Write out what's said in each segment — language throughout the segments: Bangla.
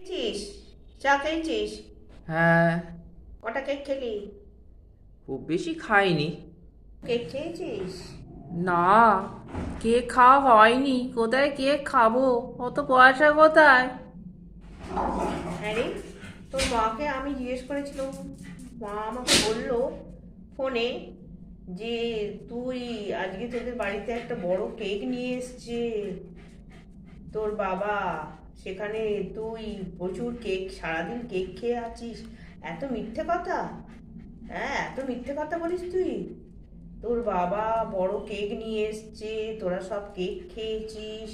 খেয়েছিস? চা খেয়েছিস? হ্যাঁ। কটা কেক খেলি? খুব বেশি খাইনি। কেক খেয়েছিস? না, কেক খাওয়া হয়নি। কোথায় কেক খাবো? অত পয়সা কোথায়? হ্যাঁ রে, তোর মাকে আমি জিজ্ঞেস করেছিলাম। মা আমাকে বললো ফোনে যে তুই আজকে তোদের বাড়িতে একটা বড় কেক নিয়ে এসছে তোর বাবা। সেখানে তুই প্রচুর কেক, সারাদিন কেক খেয়ে আছিস। এত মিথ্যে কথা! হ্যাঁ, এত মিথ্যে কথা বলিস তুই? তোর বাবা বড় কেক নিয়ে এসছে, তোরা সব কেক খেয়েছিস।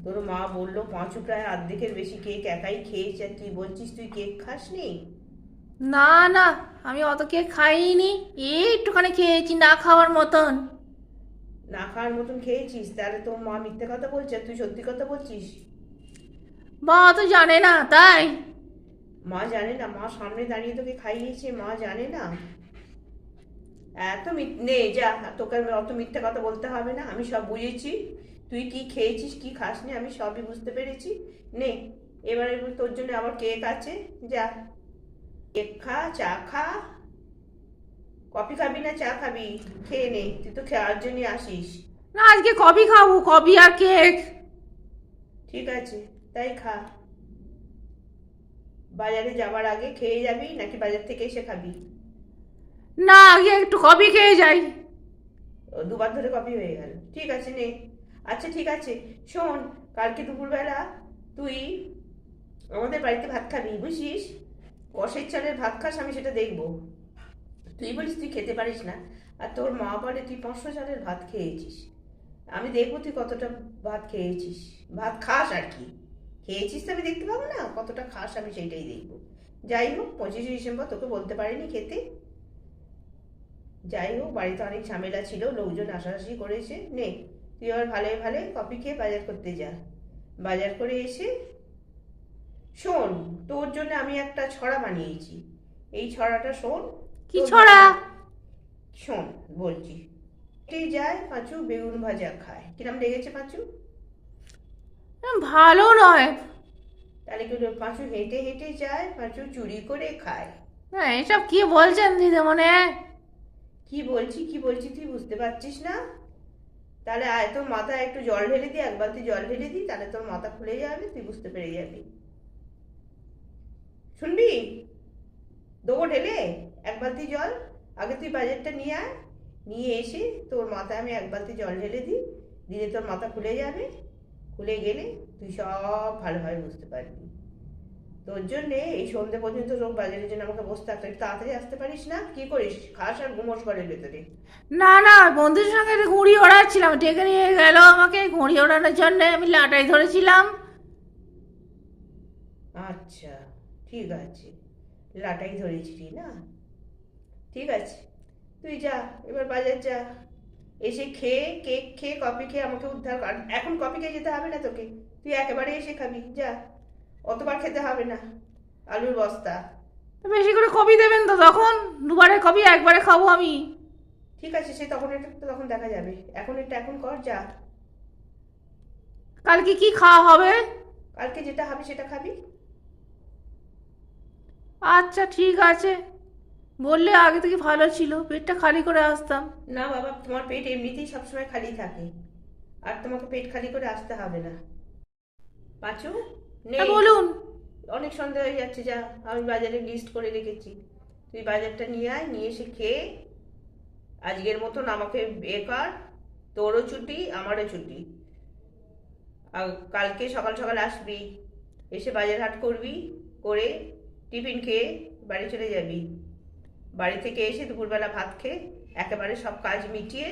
তোর মা বললো পাঁচু প্রায় অর্ধেকের বেশি কেক একাই খেয়েছে, আর তুই বলছিস তুই কেক খাসনি। না না, আমি অত কেক খাইনি। এই একটুখানি খেয়েছি, না খাওয়ার মতন। না খাওয়ার মতন খেয়েছিস? তাহলে তোর মা মিথ্যে কথা বলছে আর তুই সত্যি কথা বলছিস। মা তো জানে না, তাই। মা জানে না? মা সামনে দাঁড়িয়ে তোকে খাইয়েছে, মা জানে না? এত নে যা, তোকে আর অত মিথ্যে কথা বলতে হবে না, আমি সব বুঝেছি। তুই কি খেয়েছিস কি খাসনি আমি সবই বুঝতে পেরেছি। নে, এবারে তোর জন্য আবার কেক আছে, যা কেক খা, চা খা। কফি খাবি না চা খাবি? খেয়ে নে, তুই তো খাওয়ার জন্যই আসিস। না, আজকে কফি খাবো, কফি আর কেক। ঠিক আছে, তাই খা। বাজারে যাবার আগে খেয়ে যাবি নাকি বাজার থেকে এসে খাবি? না, আগে একটু কফি খেয়ে যাই। ও, দুবার ধরে কফি হয়ে গেল। ঠিক আছে নে। আচ্ছা ঠিক আছে, শোন, কালকে দুপুরবেলা তুই আমাদের বাড়িতে ভাত খাবি, বুঝিস? কষের চালের ভাত খাস, আমি সেটা দেখবো। তুই বলিস তুই খেতে পারিস না, আর তোর মা বলে তুই 500 চালের ভাত খেয়েছিস। আমি দেখবো তুই কতটা ভাত খেয়েছিস, ভাত খাস আর কি। খেয়েছিস তো আমি দেখতে পাবো না, কতটা খাস আমি সেইটাই দেখবো। যাই হোক, 25শে ডিসেম্বর তোকে বলতে পারিনি খেতে। যাই হোক, বাড়িতে অনেক ঝামেলা ছিল, লোকজন আসাআসি করেছে। নে, তুই আবার ভালো ভালো কফি খেয়ে বাজার করতে যা। বাজার করে এসে শোন, তোর জন্য আমি একটা ছড়া বানিয়েছি। এই ছড়াটা শোন। কি তোর ছড়া? শোন, বলছি। হেঁটে যায় পাঁচু বেগুন ভাজা খায়, কিরম লেগেছে পাঁচু? ভালো নয়। তাহলে কি হলো? পাঁচু হেঁটে হেঁটে যায়, পাঁচু চুরি করে খায়। না, এসব কি বলছেন দিদিমণি? কি বলছি তুই বুঝতে পারছিস না? তাহলে আয়, তোর মাথায় একটু জল ঢেলে দিই, এক বালতি জল ঢেলে দিই, তাহলে তোর মাথা খুলে যাবে, তুই বুঝতে পেরে যাবি। শুনবি? দেবো ঢেলে এক বালতি জল। আগে তুই বাজারটা নিয়ে আয়, নিয়ে এসে তোর মাথায় আমি এক বালতি জল ঢেলে দিই, দিলে তোর মাথা খুলে যাবে। খুলে গেলে তুই সব ভালোভাবে বুঝতে পারবি। তোর জন্যে এই সন্ধ্যে পর্যন্ত লোক বাজারের জন্য আমাকে বসতে থাকতে, একটু তাড়াতাড়ি আসতে পারিস না? কি করিস, খাস আর ঘুমোস ঘরের ভেতরে? না না, বন্ধুর সঙ্গে ঘুড়ি ওড়াচ্ছিলাম, ডেকে নিয়ে গেল আমাকে ঘুড়ি ওড়ানোর জন্য, আমি লাটাই ধরেছিলাম। আচ্ছা, ঠিক আছে, লাটাই ধরেছিলি না? ঠিক আছে, তুই যা, এবার বাজার যা। এসে খেয়ে, কেক খেয়ে, কফি খেয়ে আমাকে উদ্ধার কর। এখন কফি খেয়ে যেতে হবে না তোকে, তুই একেবারে এসে খাবি, যা। অতবার খেতে হবে না। আলুর বস্তা। বেশি করে কফি দেবেন তো তখন? দুবারে কফি একবারে খাবো আমি। ঠিক আছে, সে তখন এটা তখন দেখা যাবে, এখন এটা এখন কর, যা। কালকে কি খাওয়া হবে? কালকে যেটা হবে সেটা খাবি। আচ্ছা ঠিক আছে, বললে আগে থেকে ভালো ছিল, পেটটা খালি করে আসতাম। না বাবা, তোমার পেট এমনিতেই সবসময় খালি থাকে, আর তোমাকে পেট খালি করে আসতে হবে না। পাঁচু, হ্যাঁ নেই। বলুন। অনেক সন্দেহ হয়ে যাচ্ছে, যা, আমি বাজারে লিস্ট করে রেখেছি। তুই বাজারটা নিয়ে আয়, নিয়ে এসে খেয়ে আজকের মতন আমাকে বেকার। তোরও ছুটি, আমারও ছুটি। আর কালকে সকাল সকাল আসবি, এসে বাজার হাট করবি, করে টিফিন খেয়ে বাড়ি চলে যাবি। বাড়ি থেকে এসে দুপুরবেলা ভাত খেয়ে একেবারে সব কাজ মিটিয়ে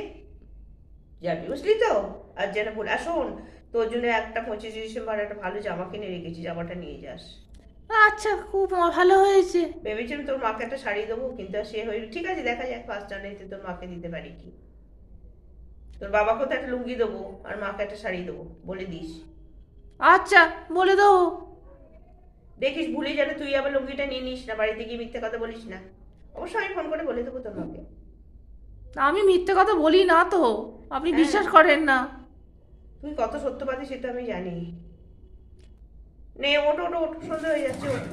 যাবি, বুঝলি তো? আর যেন বল, আর শোন, তোর জন্য একটা 25শে ডিসেম্বর একটা ভালো জামা কিনে রেখেছি, জামাটা নিয়ে যাস। আচ্ছা, খুব ভালো হয়েছে। ভেবেছিলাম তোর মাকে একটা শাড়ি দেবো, কিন্তু আর সে হয়ে, ঠিক আছে দেখা যাক ফার্স্ট জানুয়ারিতে তোর মাকে দিতে পারি কি। তোর বাবাকেও তো একটা লুঙ্গি দেবো, আর মাকে একটা শাড়ি দেবো, বলে দিস। আচ্ছা, বলে দেবো। দেখিস ভুলে যেন তুই আবার লুঙ্গিটা নিয়ে নিস না, বাড়িতে গিয়ে মিথ্যে কথা বলিস না। অবশ্যই আমি ফোন করে বলে দেবো তোর মাকে। আমি মিথ্যে কথা বলি না তো, আপনি হ্যাঁ, বিশ্বাস করেন না। তুই কত সত্যবাদী সেটা আমি জানি। নে ওঠ ওঠ ওঠ, সন্ধ্যা হয়ে যাচ্ছে ওঠ।